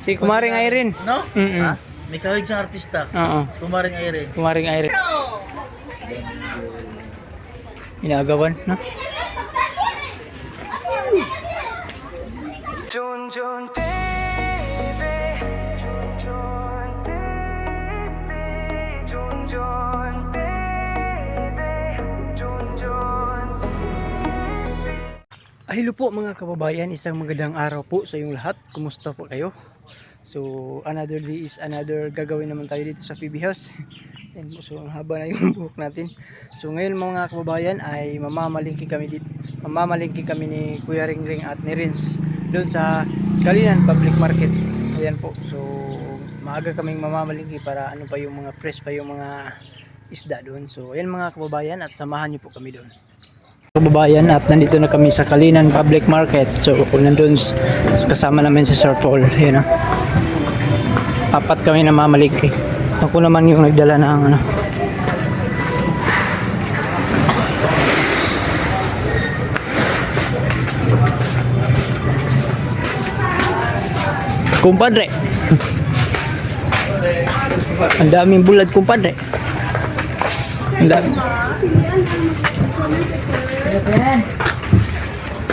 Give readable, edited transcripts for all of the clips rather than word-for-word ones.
Si Kumaring Irene. No? Mm-mm. Ha? May kahig sa artista. Oo. Kumaring Irene. Kumaring Irene. Inagawan, no? Jun Jun baby, Jun Jun baby, Jun Jun baby, Jun Jun. Hello po mga kababayan, isang magandang araw po sa inyong lahat. Kumusta po kayo? So another day is another gagawin naman tayo dito sa PB House. And so ang haba na yung buhok natin. So ngayon mga kababayan ay mamamalingki kami dito. Mamamalingki kami ni Kuya Ringring at ni Rins doon sa Kalinan Public Market. Ayan po. So maaga kaming mamamalingki para ano pa yung mga fresh pa yung mga isda doon. So ayan mga kababayan at samahan niyo po kami doon. Kababayan at nandito na kami sa Kalinan Public Market. So kung nandun kasama namin si Sir Paul. Ayan o. Apat kami na mamalingki. Ako naman yung nagdala ng ano. Kumpadre. Ang daming bulad kumpadre.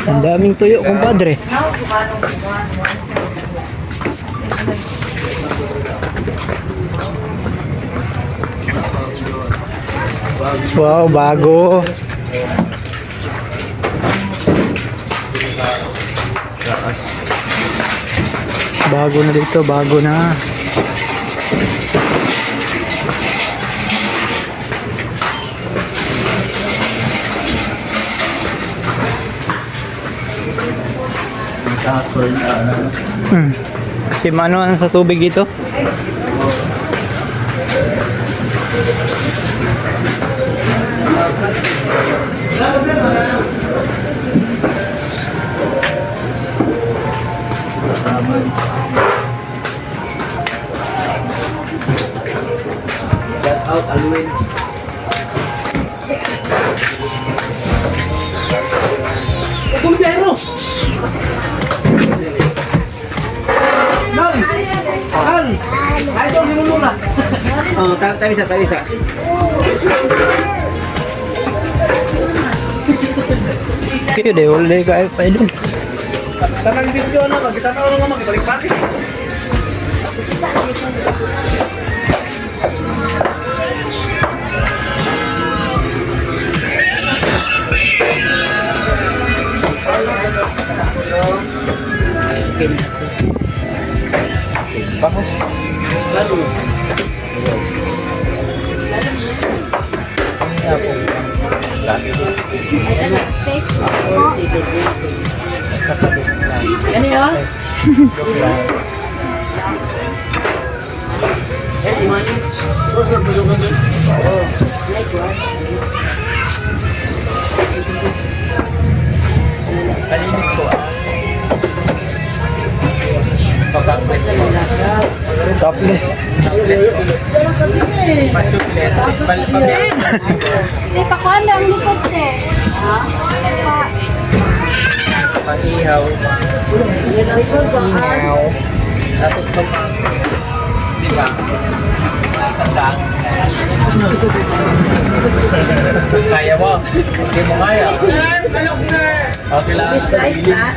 Ang daming tuyo kumpadre. Wow, bago. Bago na dito, bago na. Kasi mano sa tubig dito? Get out, Alwin. Oh, tabi isa. Kaya deh, wala ka ay pa doon. Tanang video na, kita na lang naman, balik pati. Bagus. Ano yun? Palinis ko. Topless. Di pa ko alam likod eh. Pag-ihaw. Likod ko Ihaw. Tapos diba? Isang daan. Kaya mo? Hindi mo kaya. Okay lang. Slice na?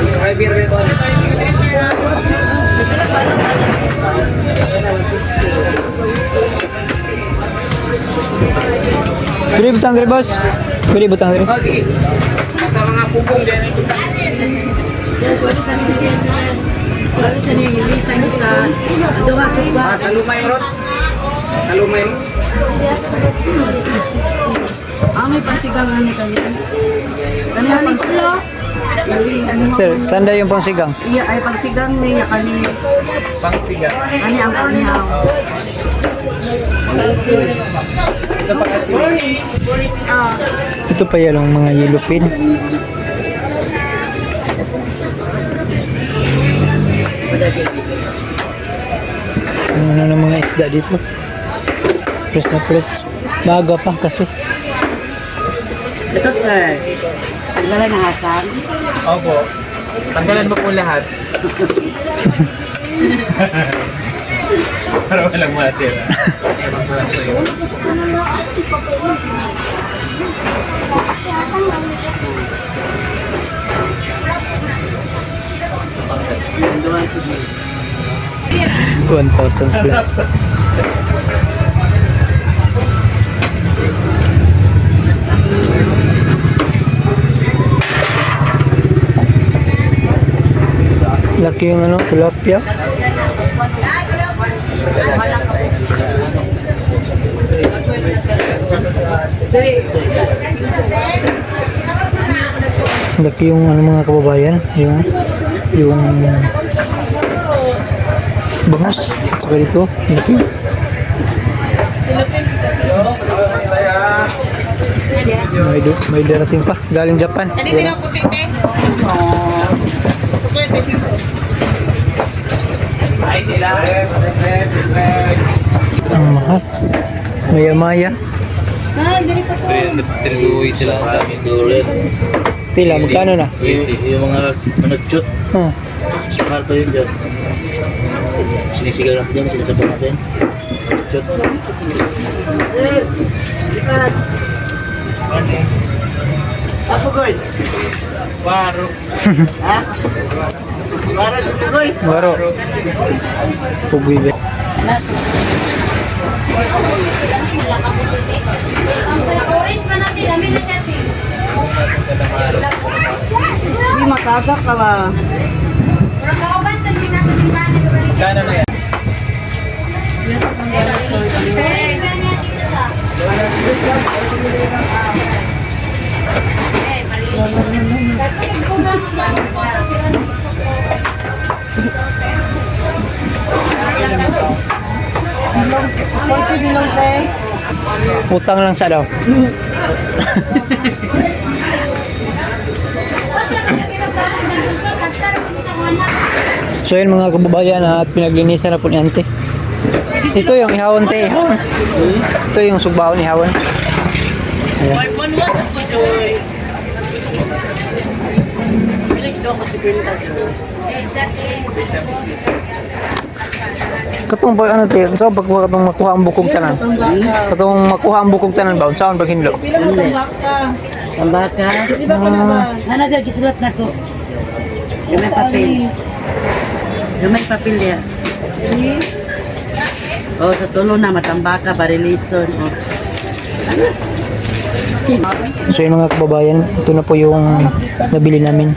Subscriber rin ko. Pwede butang dari boss? Pwede butang dari? Oh, sige. Basta mga pupong dyan. Wala sa niyo yung isa niyo sa Adoha Suba. Sa lumay ron. Sa lumay ron. May pansigang ano kami. Ano yung pansigang? Sir, sanda yung pangsigang? Iya ay pansigang niya kani. Pangsigang. Ani ang kanihaw. Ito pa yan ang mga yellow pin. Ano ng mga isda dito. Press na press. Baga pa kasi. Ito sir, tanggalan na hasang. Opo. Tanggalan mo po lahat. Para walang matira. $1,000 plus. Laki yung ano, tilapia. Laki yung ano mga kababayan, yung bangus. Saka dito, laki. May darating pa, galing Japan. Yan. Ang mahal. Maya-maya. Tinuloy sila sa amin. Pila, magkano na? Yung mga managchot, Huh. mahal pa yun dyan. Sinisigaw natin dyan, sinasabaw natin. Managchot. Ako, Goy? Waro. Ha? Para sa Goy? Waro. Pugoy ba? Hindi makagak ka ba? Gano na yan? Utang lang sa daw. So yun mga kababayan at pinaglinisan na po ni Ante. Ito yung ihawon te, ihawon. Ito yung subaon ihawon. Ayan. Katong ba ano te, so pagkuha katong makuha ang bukog tanan. Katong makuha ang bukog tanan ba unsaon pag hinlo? Pila mo tambak ka? Tambak ka? Di ba ka na ba? Hana dyan, kisulat na ko. Gamay papel. Gamay papel niya. Oh, sa tulo na, matambaka, barilison. Oh. So yun mga kababayan, ito na po yung nabili namin.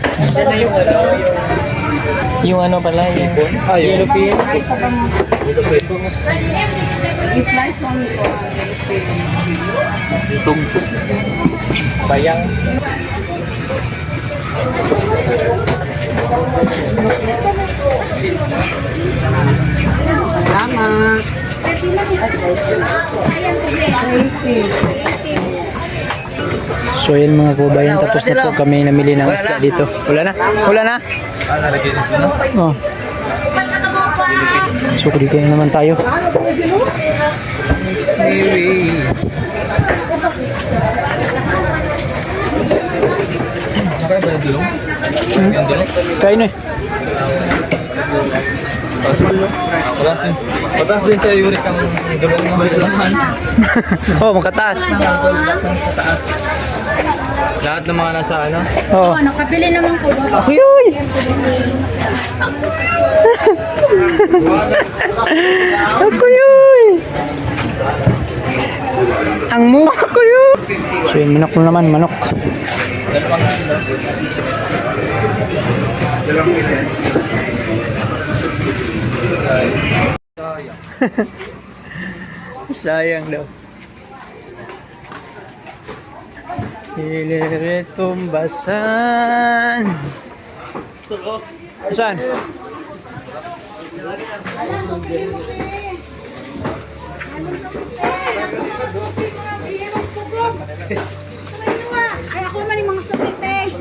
Yung ano pala, yung yellow pin. I-slice mo nito. Bayang. Salamat. So yun mga kababayan, tapos na po kami namili ng isda dito. Wala na? Wala na? Oh. So dito na naman tayo. Kain na eh. Patas din sa uric ang gawin ng mga laman. Oh, makataas. Lahat ng mga nasa ano? Oh. Nakabili naman ko. Akuyoy! Akuyoy! Ang mukha ko yun! So yun, manok na naman, manok. Sayang daw. Iliretumbasan. Saan? Ay, ako naman yung mga sakit eh.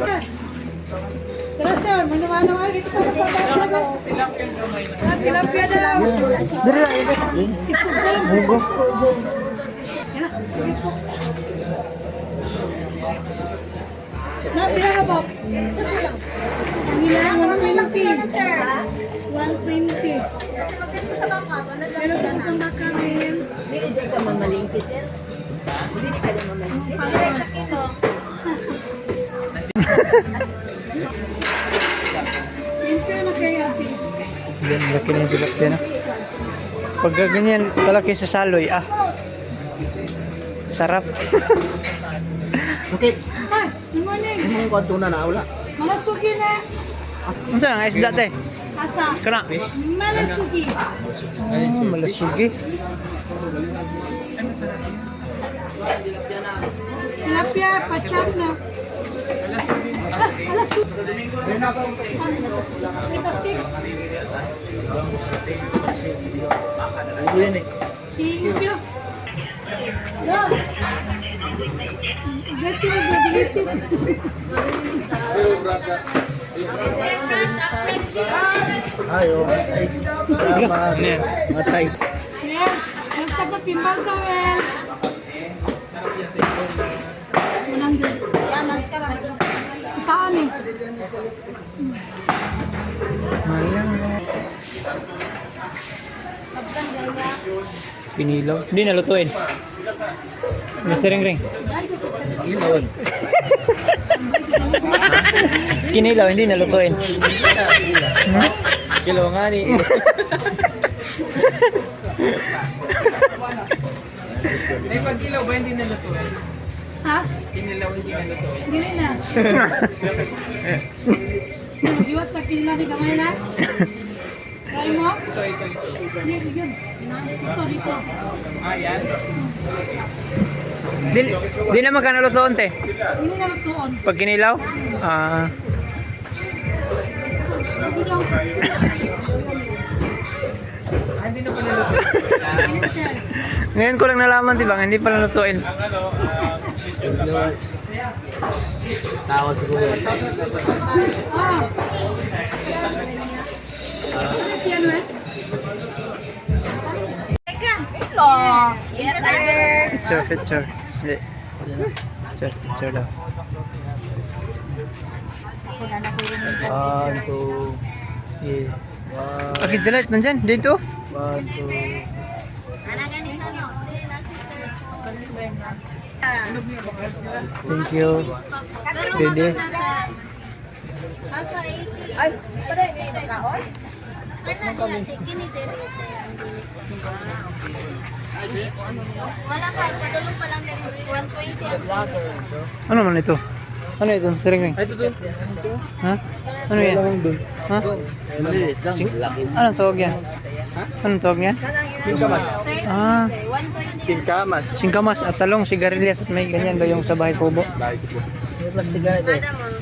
Tara sir, Ano dito ka na tilapia daw. Dali lang. Mugo. Na, pila ka ba? Ang 120. 120. Pero kung sa makaril, Hindi ka mamalingki, sir. Hindi ka mamalingki. pag-rate sa kilo. Siyempre na kayo, ate. Yan, laki na yung tilapia na. Pag ganyan, kalaki sa saloy, sarap. Okay. Hi, good morning. Ang kwanto na wala. Mga sugi na. Ano saan ang isda te? Asa? Kana? Mga sugi. Malasugi. Tilapia, pachap na. Thank you. No. Get to the Ayo. Matay. Yan. Nagtagot timbang sa well. 100. Yan, mas ka lang. Saan eh? Pinilaw. Hindi nalutuin. Mr. Ring. Kinilaw, hindi nalutuin. Kilo nga ni. Ay, pag kilaw ba hindi nalutuin? Ha? Kinilaw hindi nalutuin. Hindi na. Iwat sa kilo ni kamay na. Try mo? Ito. Hindi, yun. Dito, dito. Ayan. Di naman ka nalutuin te. Hindi na magtuon. Pag kinilaw? Hindi daw. Hindi na pala lutuin. Hindi siya. Ngayon ko lang nalaman, di ba? Hindi pala nalutuin. Tawa siguro. Ah. Yan, eh. Yes, sir. Picture. Hindi. Picture daw. One, two. Yeah. Okay, Zalat, nandyan? Dito? One, two. Thank you. Dede. Ay, pare, kaon? Wala ka, padulong pa lang din 120. Ano man ito? Ano ito? Ring. Ha? Ano yan? Ha? Maliit lang. Laki. Anong tawag yan? Anong tawag yan? Singkamas. 120. Singkamas. Singkamas at talong, sigarilyas at may ganyan ba yung sa bahay kubo? May plastic na ito. Ada mo.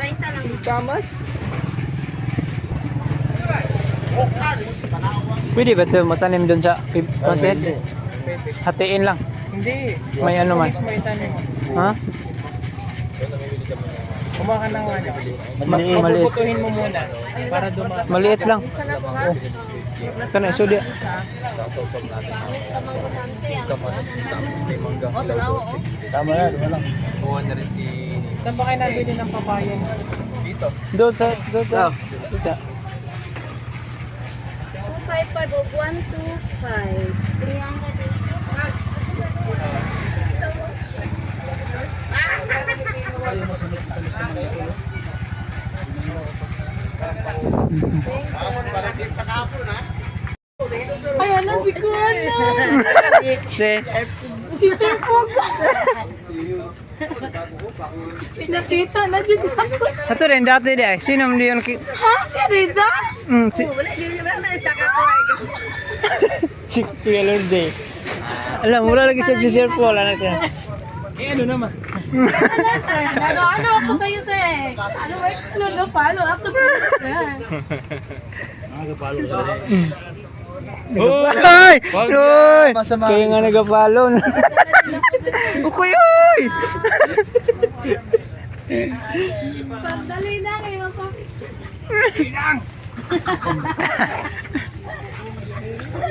30 lang. Singkamas? Pwede ba ito matanim doon sa konset? Hatiin lang. Hindi. May ano man. May tanim. Ha? Kumakan ng ano. Maliit. Papuputuhin mo muna para dumaan. Maliit lang. Oh. Kana isudi. Tama na, wala lang. Saan ba kayo nabili ng papaya? Doon sa dito. 255 o 125. 300. Ay, alam, si Kuan na. Si Sir Fog. Nakita na dyan ako. Sa to rin dati di ay. Sino hindi yun? Ha? Si Rita? Si Kuya Lorde. Alam, wala lagi siya si Sir Paul. Ano siya? Eh, ano naman? Ano, sir? Ano ako sa'yo, sir? Ano, explode na palo ako sa'yo, sir. Nakakapalo ka rin. Ay! Uy! Kaya nga nagapalon. Ukoy, uy! Pagdali na kayo pa.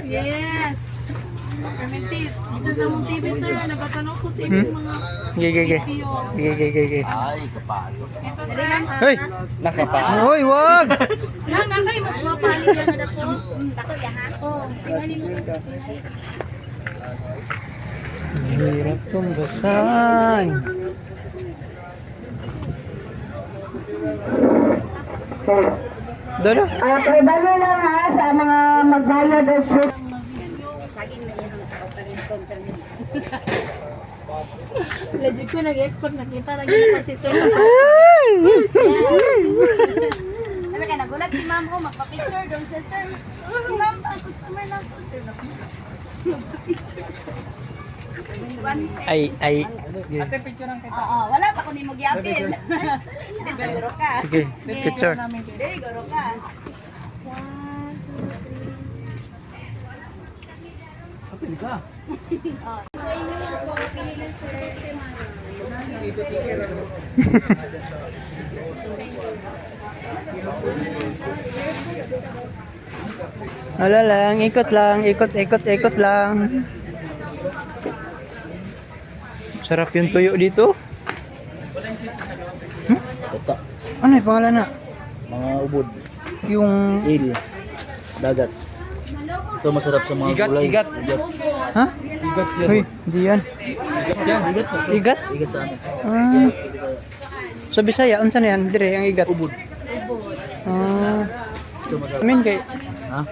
Yes. Permentis. Bisa sa mong TV, sir. Nagatanong ko sa inyong mga Gigi. video. Gigi. Ay, kapalo. Ito, sir. Hoy! Hoy, wag! Nakay, mas mapali yan na ako. Tako ya ha? Oh, tingnan mo. Hirap kong basan. Dolo? Okay, balo lang ha sa mga magbayad o shoot. Legit ko nag-expect nakita lagi pa si sir. Sabi ka, nagulat si ma'am ko, magpa-picture daw siya, sir. Si ma'am, ang customer lang po, sir. Ay. Oo, wala pa ko ni mo gyapil. Hindi, garo ka. Sige, picture. Hindi, garo ka. Wala lang, ikot lang. Sarap yung tuyo dito. Tota. Ano yung pangalan na? Mga ubod. Yung... Il. Dagat. Ito masarap sa mga gulay. Igat. Ha? Igat yan. Uy, hindi yan. Igat yan. Igat. Igat? Igat sa amin. Ah. Sa Bisaya, unsa na yan? Dire, ang igat. Ubod. Ah. Ito masarap. Amin kay... Ha?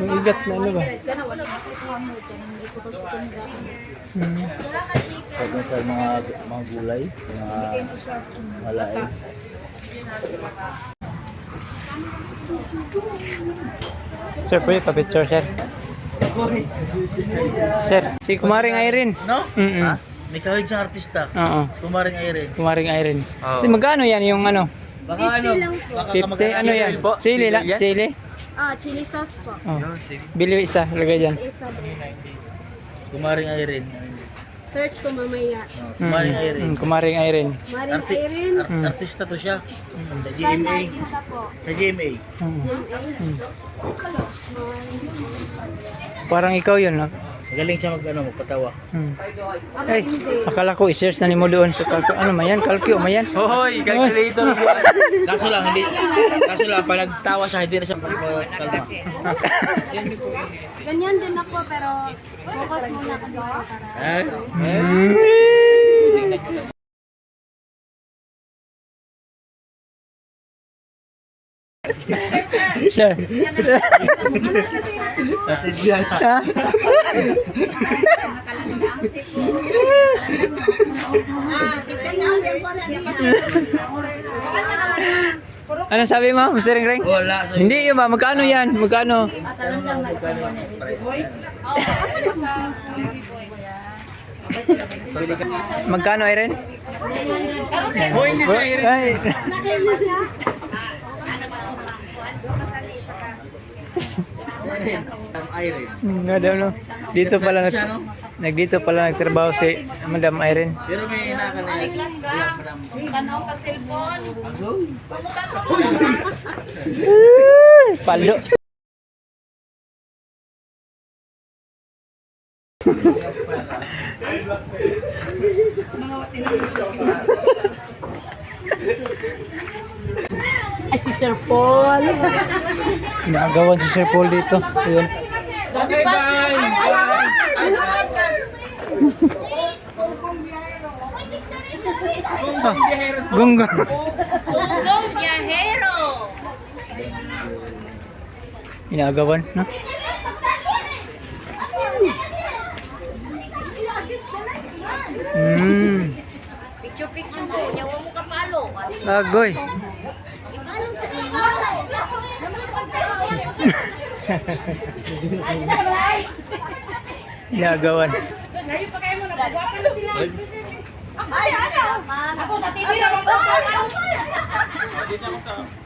Yung igat na ano ba? Pag sa mga gulay. Mga malay. Sir, pwede pa-picture, sir. Sir, si Kumaring Irene. No? Mm-mm. May kawig sa artista. Oo, Tumaring Irene. Kumaring Irene. Di, magkano yan yung ano? Baka ano? Baka 50, ano yan? Chili lang? Chili? Chili sauce po. Oh. Bili isa, lagay dyan. Isa po. Tumaring Irene. Search ko mamaya. Tumaring Irene. Kumaring Irene. Maring Irene. Artista to siya. Sa GMA. Artista po. Sa GMA. Parang ikaw yun, no? Magaling siya magpatawa. Ay, akala ko i-search na ni mo doon sa calcio. Ano mayan? Calcio, mayan? Hoy, calculator. Kaso lang, pag nagtawa siya, hindi na siya kalma. Ganyan din ako pero focus muna ako dito para. Sir. Ha? Ano sabi mo, Mr. Ring Ring? Wala. Hindi yun ba? Magkano yan? Magkano? Magkano, Irene? Hoy, hindi sa Irene. Irene. Nga daw, no? Dito pala, dito pala nagtrabaho si Madam Irene. Pero may inakan na yan. Tanaw ka cellphone. Paldo. Ay, si Sir Paul. Nakagawan si Sir Paul dito. Ayun. Gunggong. Gunggong Biyahero. Inagawan, no? Picture mo. Yawa mo kapalo. Agoy. Inagawan. Ay, ano? Ako sa TV na ako.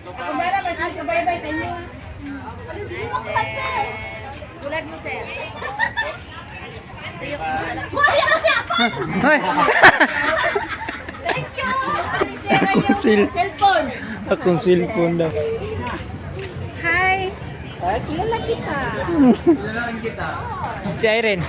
Ako meron ba tayo bye-bye tayo. Bulag mo, sir. Hoy, ano siya? Hoy! Thank you. Cellphone. Akong cellphone daw. Hi! Kilala kita. Si Irene.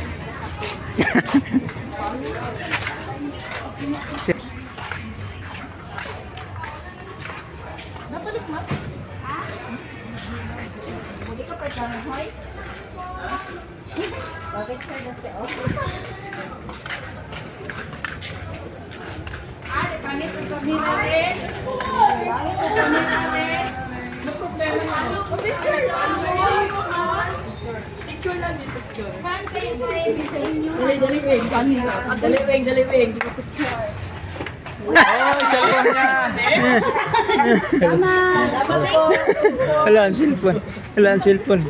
Wala ang cellphone. Wala ang cellphone.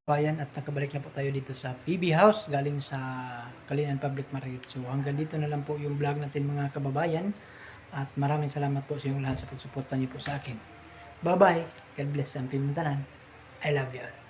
Bayan at nakabalik na po tayo dito sa PB House galing sa Kalinan Public Market. So hanggang dito na lang po yung vlog natin mga kababayan at maraming salamat po sa inyong lahat sa pagsuporta niyo po sa akin. Bye bye. God bless ang pinuntanan. I love you all.